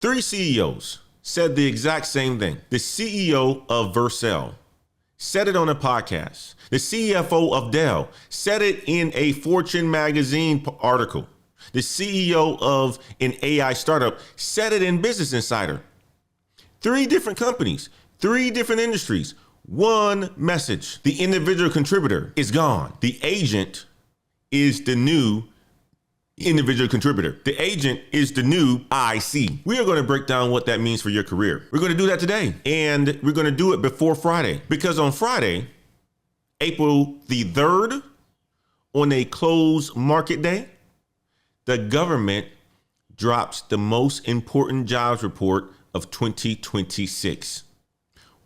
Three CEOs said the exact same thing. The CEO of Vercel said it on a podcast. The CFO of Dell said it in a Fortune magazine article. The CEO of an AI startup said it in Business Insider. Three different companies, three different industries, one message. The individual contributor is gone. The agent is the new individual contributor. The agent is the new IC. We are going to break down what that means for your career. We're going to do that today, and we're going to do it before Friday, because on Friday, April the 3rd, on a closed market day, the government drops the most important jobs report of 2026.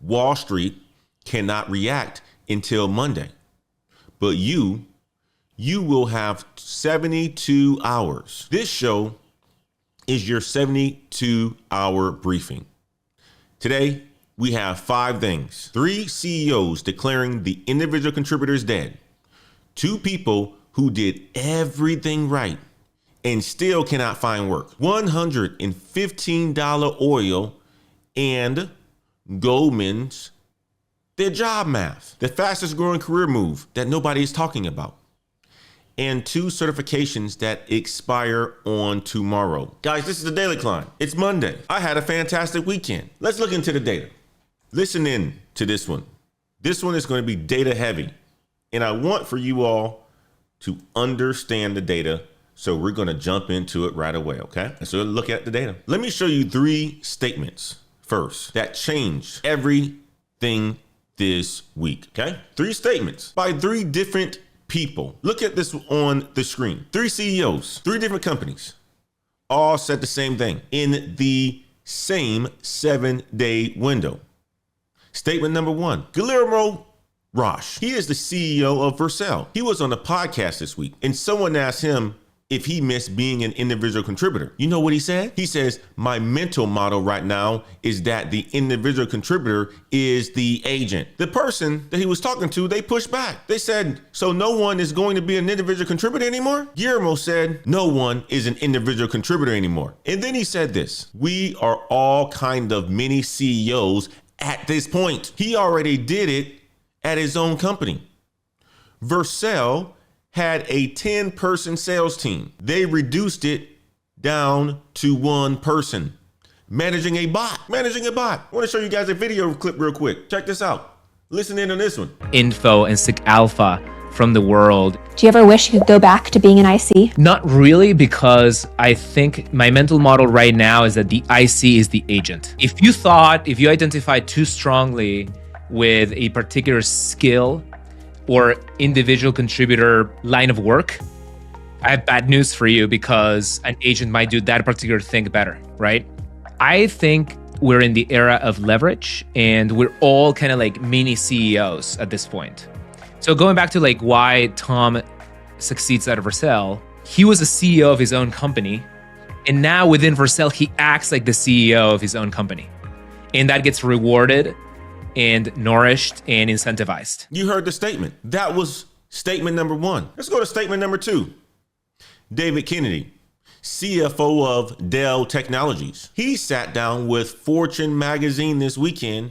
Wall Street cannot react until Monday, but you will have 72 hours. This show is your 72-hour briefing. Today, we have 5 things. 3 CEOs declaring the individual contributors dead. 2 people who did everything right and still cannot find work. $115 oil and Goldman's their job math. The fastest growing career move that nobody is talking about. And 2 certifications that expire on tomorrow. Guys, this is the Daily Climb. It's Monday. I had a fantastic weekend. Let's look into the data. Listen in to this one. This one is going to be data heavy. And I want for you all to understand the data. So we're going to jump into it right away, okay? So look at the data. Let me show you 3 statements first that changed everything this week, okay? 3 statements by 3 different people. Look at this on the screen. 3 CEOs, 3 different companies, all said the same thing in the same 7-day window. Statement number 1, Guillermo Roche. He is the CEO of Vercel. He was on a podcast this week, and someone asked him if he missed being an individual contributor. You know what he said? He says, my mental model right now is that the individual contributor is the agent. The person that he was talking to, they pushed back. They said, so no one is going to be an individual contributor anymore? Guillermo said, no one is an individual contributor anymore. And then he said this, we are all kind of mini CEOs at this point. He already did it at his own company. Vercel had a 10-person sales team. They reduced it down to 1 person. Managing a bot. I want to show you guys a video clip real quick. Check this out. Listen in on this one. Info and sick alpha from the world. Do you ever wish you could go back to being an IC? Not really, because I think my mental model right now is that the IC is the agent. If you identify too strongly with a particular skill or individual contributor line of work, I have bad news for you, because an agent might do that particular thing better, right? I think we're in the era of leverage, and we're all kind of like mini CEOs at this point. So going back to like why Tom succeeds at Vercel, he was a CEO of his own company, and now within Vercel, he acts like the CEO of his own company, and that gets rewarded and nourished and incentivized. You heard the statement. That was statement number 1. Let's go to statement number 2. David Kennedy, CFO of Dell Technologies. He sat down with Fortune magazine this weekend,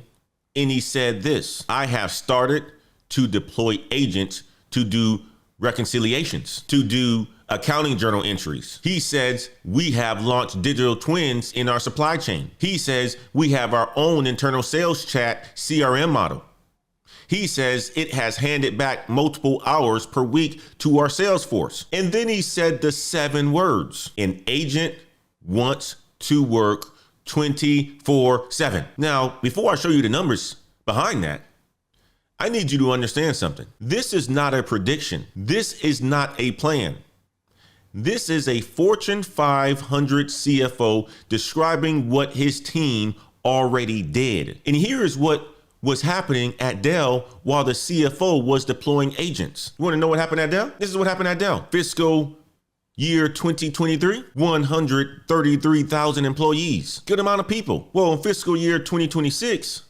and he said this, I have started to deploy agents to do reconciliations, to do accounting journal entries. He says we have launched digital twins in our supply chain. He says we have our own internal sales chat CRM model. He says it has handed back multiple hours per week to our sales force. And then he said the 7 words, an agent wants to work 24/7. Now, before I show you the numbers behind that, I need you to understand something. This is not a prediction. This is not a plan. This is a Fortune 500 CFO describing what his team already did. And here is what was happening at Dell while the CFO was deploying agents. You want to know what happened at Dell? This is what happened at Dell. Fiscal year 2023, 133,000 employees. Good amount of people. Well, in fiscal year 2026,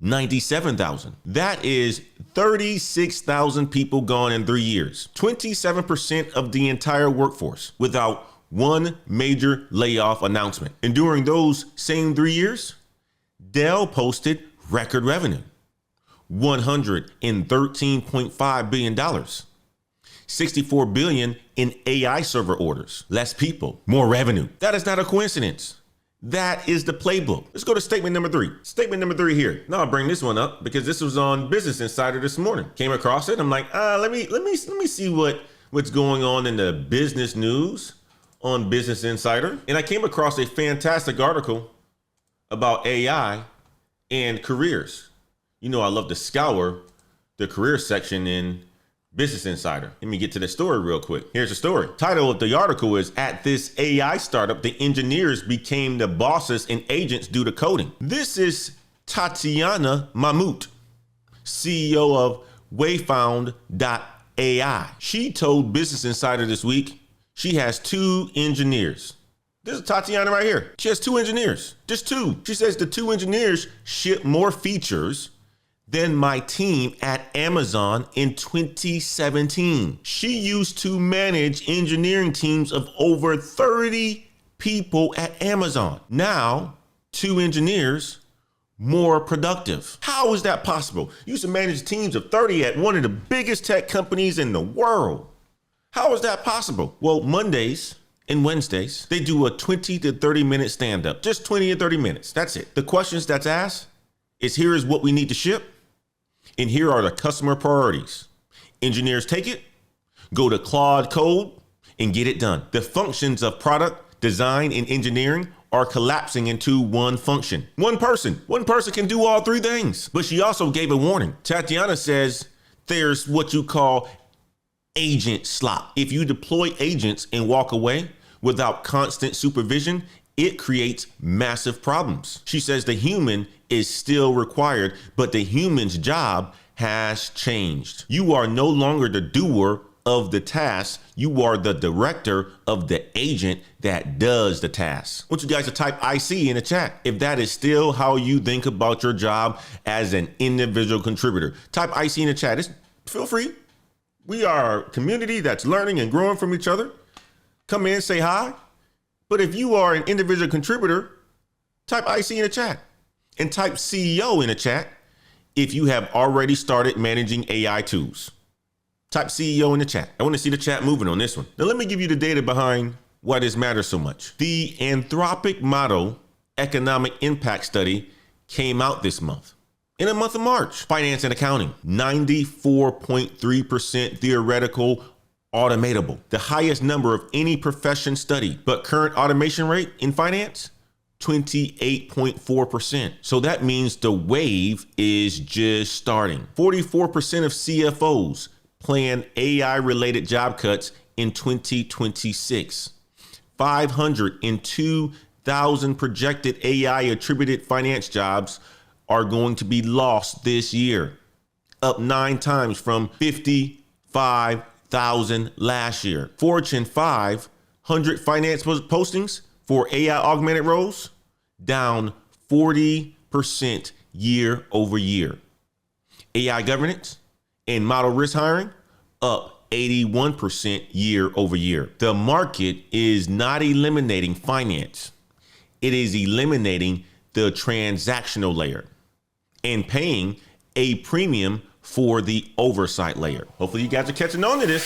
97,000. That is 36,000 people gone in 3 years. 27% of the entire workforce without one major layoff announcement. And during those same 3 years, Dell posted record revenue, $113.5 billion, $64 billion in AI server orders, less people, more revenue. That is not a coincidence. That is the playbook. Let's go to statement number 3. Statement number 3 here. Now I'll bring this one up because this was on Business Insider this morning. Came across it. I'm like, let me see what's going on in the business news on Business Insider. And I came across a fantastic article about AI and careers. You know, I love to scour the career section in Business Insider. Let me get to the story real quick. Here's the story. Title of the article is, "At this AI startup, the engineers became the bosses and agents due to coding." This is Tatiana Mahmoud, CEO of Wayfound.ai. She told Business Insider this week she has 2 engineers. This is Tatiana right here. She has 2 engineers, just 2. She says the 2 engineers ship more features than my team at Amazon in 2017. She used to manage engineering teams of over 30 people at Amazon. Now, 2 engineers, more productive. How is that possible? You used to manage teams of 30 at one of the biggest tech companies in the world. How is that possible? Well, Mondays and Wednesdays, they do a 20 to 30 minute stand-up. Just 20 to 30 minutes. That's it. The questions that's asked is, here is what we need to ship, and here are the customer priorities. Engineers take it, go to Claude Code, and get it done. The functions of product, design, and engineering are collapsing into one function. One person can do all 3 things. But she also gave a warning. Tatiana says there's what you call agent slop. If you deploy agents and walk away without constant supervision, it creates massive problems. She says the human is still required, but the human's job has changed. You are no longer the doer of the task. You are the director of the agent that does the task. I want you guys to type IC in the chat if that is still how you think about your job as an individual contributor. Type IC in the chat. Feel free. We are a community that's learning and growing from each other. Come in, say hi. But if you are an individual contributor, type IC in the chat and type CEO in the chat if you have already started managing AI tools. Type CEO in the chat. I want to see the chat moving on this one. Now, let me give you the data behind why this matters so much. The Anthropic model economic impact study came out this month. In the month of March, finance and accounting, 94.3% theoretical automatable, the highest number of any profession studied, but current automation rate in finance, 28.4%. So that means the wave is just starting. 44% of CFOs plan AI related job cuts in 2026. 502,000 projected AI attributed finance jobs are going to be lost this year, up 9 times from 55,000 last year. Fortune 500 finance postings for AI augmented roles, down 40% year over year. AI governance and model risk hiring, up 81% year over year. The market is not eliminating finance. It is eliminating the transactional layer and paying a premium for the oversight layer. Hopefully you guys are catching on to this.